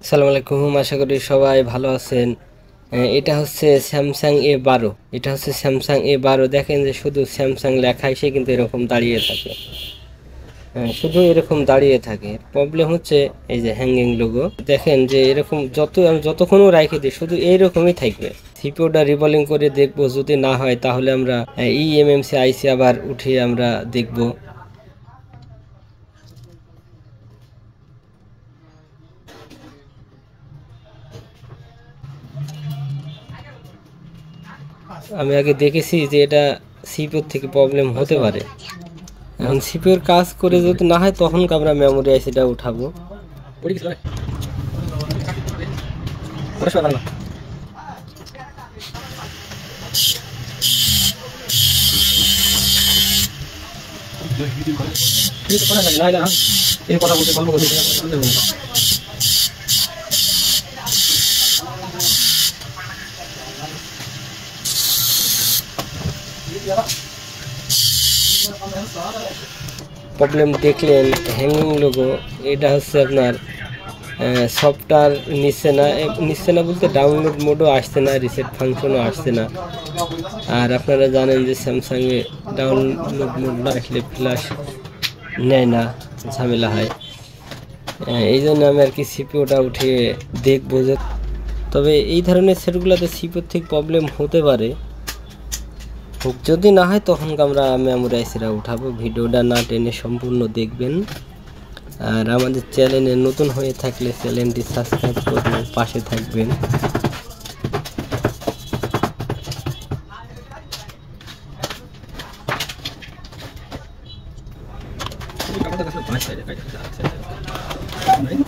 আসসালামু আলাইকুম, আশা করি সবাই ভালো আছেন। এটা হচ্ছে স্যামসাং A12। এটা হচ্ছে স্যামসাং A12। দেখেন যে শুধু স্যামসাং লেখা এসে কিন্তু এরকম দাঁড়িয়ে থাকে। শুধু এরকম দাঁড়িয়ে থাকে। প্রবলেম হচ্ছে এই যে হ্যাঙ্গিং লোগো। দেখেন যে এরকম আমি যতক্ষণও রাখি দিই শুধু এইরকমই থাকবে। সিপিওটা রিবলিং করে দেখবো, যদি না হয় তাহলে আমরা eMMC আইসি আবার উঠিয়ে আমরা দেখবো। আমি আগে দেখেছি যে এটা সিপিওর থেকে প্রবলেম হতে পারে। এখন সিপিওর কাজ করে যদি না হয় তখন আমরা মেমোরি আইসিটা উঠাবো। প্রবলেম দেখলেন, হ্যাঙ্গিং লোগো। এটা হচ্ছে আপনার সফটওয়্যার নিচ্ছে না বলতে ডাউনলোড মোডও আসছে না, রিসেট ফাংশনও আসছে না। আর আপনারা জানেন যে স্যামসাংয়ে ডাউনলোড মোড না আসলে ফ্ল্যাশ নেয় না, ঝামেলা হয়। এই জন্য আমি আর কি সিপিওটা উঠিয়ে দেখবো যে, তবে এই ধরনের সেটগুলোতে সিপিওর থেকে প্রবলেম হতে পারে। যদি না হয় তখন আমরা মেমোরি আইসিটা উঠাবো। ভিডিওটা না টেনে সম্পূর্ণ দেখবেন। আর আমাদের চ্যানেলে নতুন হয়ে থাকলে চ্যানেলটি সাবস্ক্রাইব করে পাশে থাকবেন।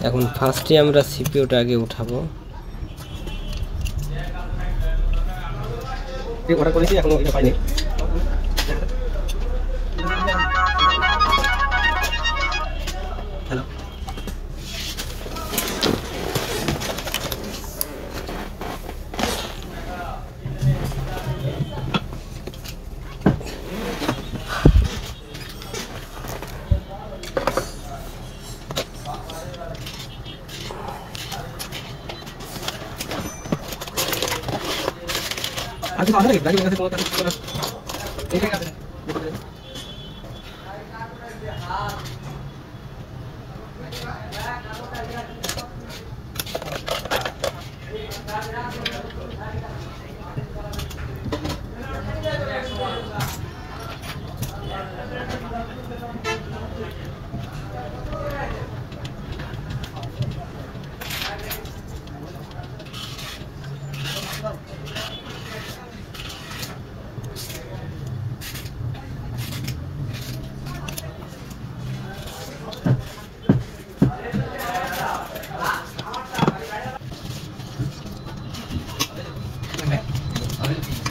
এখন ফার্স্টে আমরা সিপিওটা আগে উঠাবো। অর্ডার করেছি, এখনো এটা পাইনি। হ্যালো, আজকে তো আমাদের গাড়ি কাছে কোনো কাজ এইটাই আছে।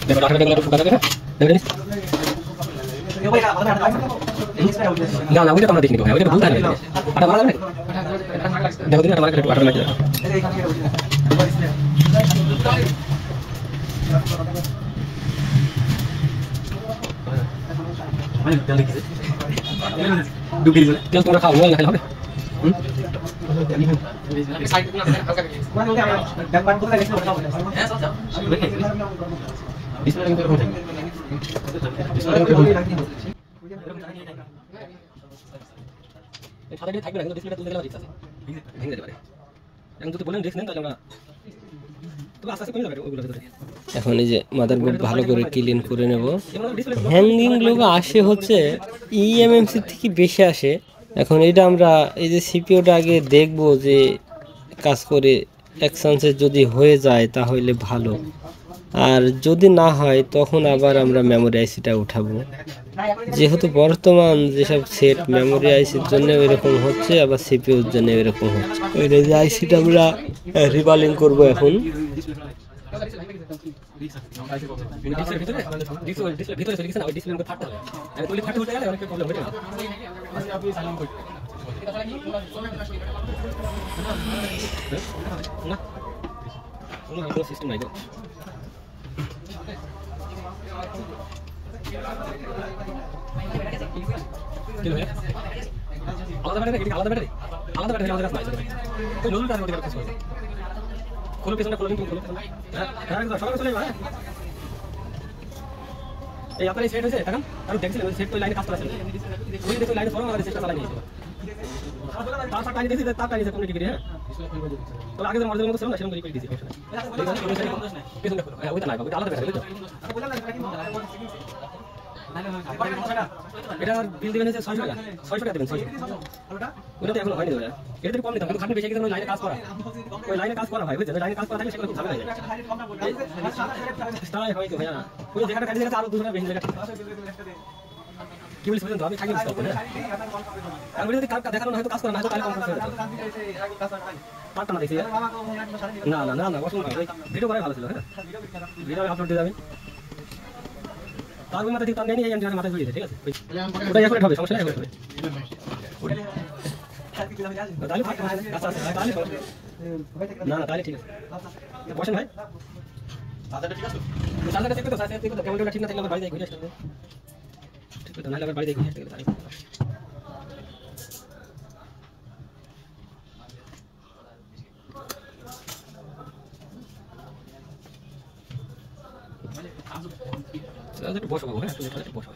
দেখো ডাক্তার দেখলে একটু কাটা দেখে না না ওইটা আমরা দেখিনি, ওইটা ভুল থাকে। আটা মারা যাবে, দেখো দিন আমার একটু আটা মারা যাবে। মানে তেল দিছে ডুবে গেল, তেল তোমরা খাও না খাইলে হবে। সাইড না হালকা করে মানে ওটা আমরা ডাকবার কোথায় গেছে ওটা হবে। হ্যাঁ সব যাও ডিসপ্লে কিন্তু এরকম থাকে, ডিসপ্লে এরকম এই সাদা দিয়ে থাকবে না, কিন্তু ডিসপ্লেটা তুলতে গেলে রিস্ক আছে, ভেঙে যেতে পারে। এখন যদি বলেন রিস্ক নেন তাহলে আমরা তো আস্তে আস্তে কমে যাবে ওগুলো ভিতরে। এখন এই যে মাদারবোর্ড ভালো করে ক্লিন করে নেব। হ্যাঙ্গিং লোগো আসে হচ্ছে eMMC থেকে বেশি আসে। এখন এটা আমরা এই যে সিপিওটা আগে দেখব যে কাজ করে, এক চান্সে যদি হয়ে যায় তাহলে ভালো, আর যদি না হয় তখন আবার আমরা মেমোরি আইসিটা উঠাবো। যেহেতু বর্তমান যেসব সেট মেমোরি আইসির জন্য এরকম হচ্ছে, আবার সিপিইউর জন্য এরকম হচ্ছে। ওই যে আইসিটা আমরা রিবালিং করব এখন। সিস্টেম নাই তো আলাদা ব্যাটারি আলাদা ব্যাটারি আমাদের কাছে নাই তো নতুন কাজ করতে খোলো পেছনটা খোলো, তুমি খোলো পেছনটা। হ্যাঁ হ্যাঁ একদম সবাই চলে যাবে। হ্যাঁ এই আপনার এই সেট হয়েছে এখন আর দেখছিলেন সেট তো লাইনে কাজ করা ছিল, ওই দেখো লাইনে ফরম আমাদের চেষ্টা চালাই নিয়েছিল, তার টাইম দিয়েছি, তার টাইম দিয়েছে কোন ডিগ্রি। হ্যাঁ তো আগে যে মডেলের মতো ছিল না সেরকম করে দিয়েছি। পেছনটা খোলো, হ্যাঁ ওইটা না ওইটা আলাদা করে এটা বিল দিবেন হচ্ছে 600 টাকা, 600 টাকা দিবেন 600। ওটা তো এখন হয়নি দাদা, এটা তো কম দিতাম কিন্তু খাটনি বেশি গেছে, ওই লাইনে কাজ করা, ওই লাইনে কাজ করা ভাই বুঝছেন, লাইনে কাজ করা থাকলে সেগুলো খুব ঝামেলা হয়ে যায়। তাই হয়তো ভাইয়া ওই জায়গাটা কাজে গেছে আরো 200 টাকা বেশি জায়গা কি বলিস বুঝলেন তো, আমি থাকি বুঝতে পারবো না। আমি যদি কাজটা দেখানো হয়তো কাজ করা না হয়তো কাল কম করতে হবে, পারতাম না দেখি। না না না না অসুবিধা ভাই, ভিডিও করাই ভালো ছিল। হ্যাঁ ভিডিও আপলোড দিয়ে যাবেন, তার মাথা ঠিক নেই, এই এন্টার মাথায় জড়িয়ে ঠিক আছে, ওটা এখন হবে সমস্যা নেই, এখন হবে তাহলে ভাই আচ্ছা আচ্ছা তাহলে না না তাহলে ঠিক আছে বসেন ভাই। সাদাটা ঠিক আছে, সাদাটা ঠিক তো, সাদাটা ঠিক তো, ক্যামেরাটা ঠিক না থাকলে বাড়ি যাই ঘুরে আসতে হবে, ঠিক তো না লাগবে বাড়ি যাই ঘুরে আসতে হবে। বসো বাবু, হ্যাঁ বসো।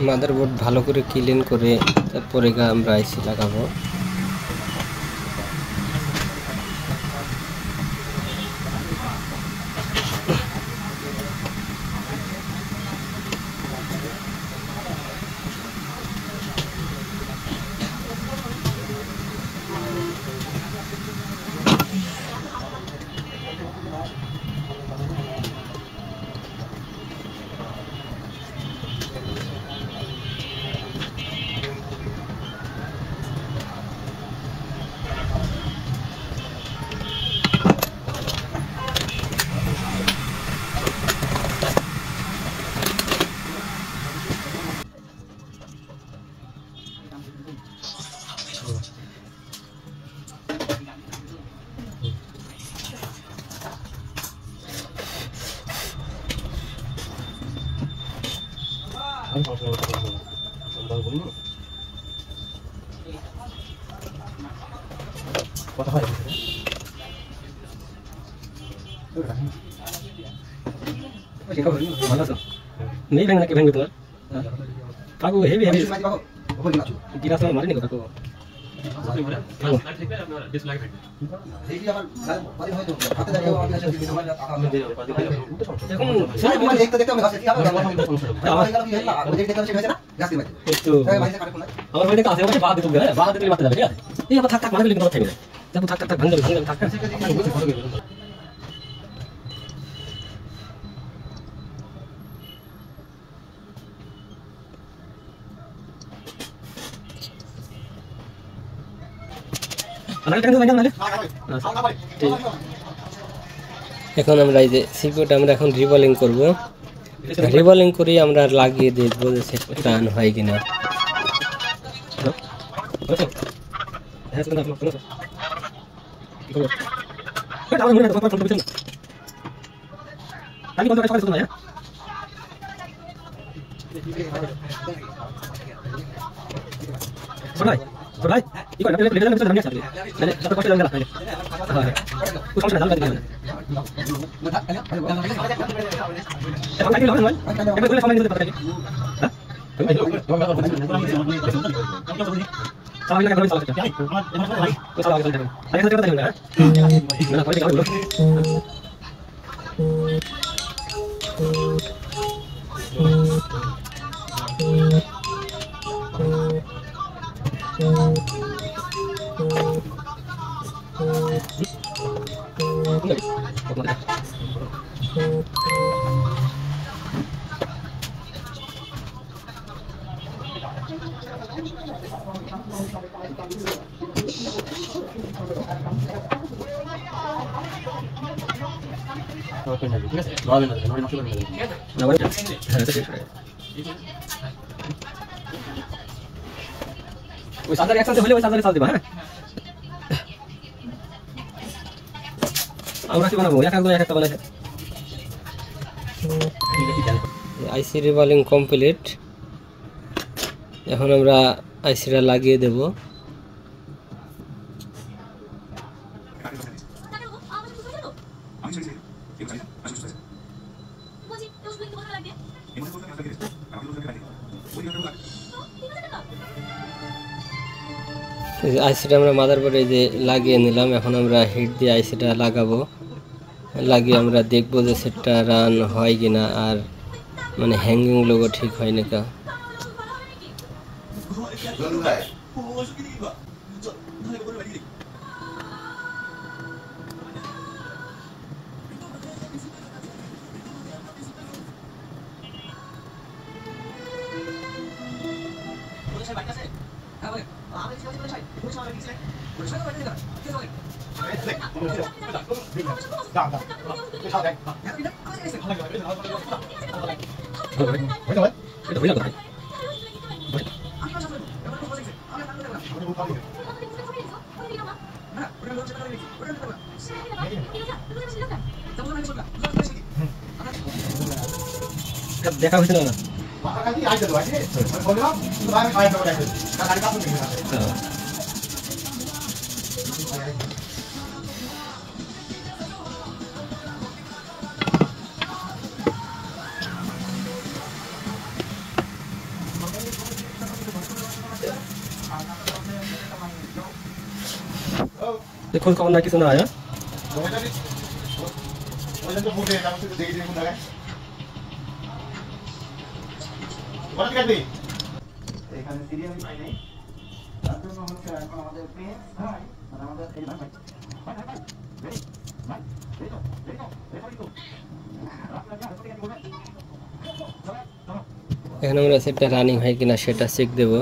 মাদারবোর্ড ভালো করে ক্লিন করে তারপরে আমরা আইসি লাগাবো। কথা হয় ভালো আছো? নেই ভেঙে নাকি ভেঙে তোমার কাকু হেভি হেভি গিলাস আমার মারিনি কাকু। আমার বাড়িতে কাছে বাদ দিতে হবে, বাদ দিতে মারতে যাবে ঠিক আছে, এই আবার থাক থাক মারা গেলে কিন্তু থাকবে দেখো, থাক থাক থাক ভাঙবে ভাঙবে থাক এখন আমরা এই যে সিপোর্ট আমরা এখন রিবলিং করব, রিবলিং করে আমরা লাগিয়ে দেখবো যে সেট টান হয় কিনা। ভাই কি করে আপনি লেটার নিয়ে আসলে মানে যত কষ্ট লাগে না হ্যাঁ খুব সমস্যা জানলা দিবেন এখন কি হবে ভাই এবার বলে সামনে নিতে পারবে হ্যাঁ সামনে লাগা ধরে চালাতে তো চালা আগে চলতে আগে তো দেখুন না না পরে যাও ওই চার্জার একসাথে হলে ওই চার্জারে চাল দিবা হ্যাঁ আমরা কি বানাবো এক একটা বানাই আইসি রিবলিং কমপ্লিট। এখন আমরা আইসিটা লাগিয়ে দেব। আইসিটা আমরা মাদারবোর্ডে যে লাগিয়ে নিলাম। এখন আমরা হিট দিয়ে আইসিটা লাগাবো, লাগিয়ে আমরা দেখবো যে সেটটা রান হয় কিনা আর মানে হ্যাঙ্গিং লোগো ঠিক হয় নাকি। দেখা হয়েছিল না খোঁজ খবর না কিছু না হয় এখন আমরা সেটটা রানিং হয় কিনা সেটা চেক দেব।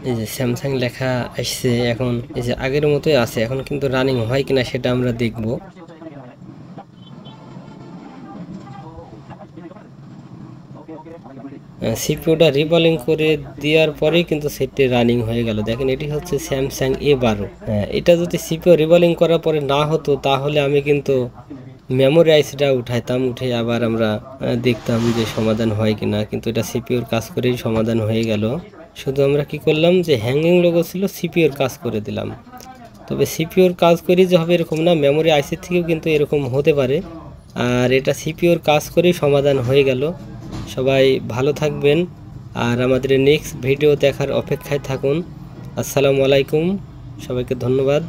এই যে স্যামসাং লেখা আসছে, এখন এই যে আগের মতোই আছে, এখন কিন্তু রানিং হয় কিনা সেটা আমরা দেখব। সিপিইউটা রিবলিং করে দেওয়ার পরেই কিন্তু সেটটি রানিং হয়ে গেল। দেখেন এটি হচ্ছে স্যামসাং A12। এটা যদি সিপিইউ রিবলিং করার পরে না হতো তাহলে আমি কিন্তু মেমোরি আইসিটা উঠাইতাম, উঠে আবার আমরা দেখতাম যে সমাধান হয় কিনা, কিন্তু এটা সিপিইউর কাজ করেই সমাধান হয়ে গেল। শুধু আমরা কি করলাম যে হ্যাঙ্গিং লোগো ছিল সিপিইউর কাজ করে দিলাম। তবে সিপিইউর কাজ করেই যে হবে এরকম না, মেমোরি আইসি থেকেও কিন্তু এরকম হতে পারে। আর এটা সিপিইউর কাজ করেই সমাধান হয়ে গেল। সবাই ভালো থাকবেন আর আমাদের নেক্সট ভিডিও দেখার অপেক্ষায় থাকুন। আসসালামু আলাইকুম, সবাইকে ধন্যবাদ।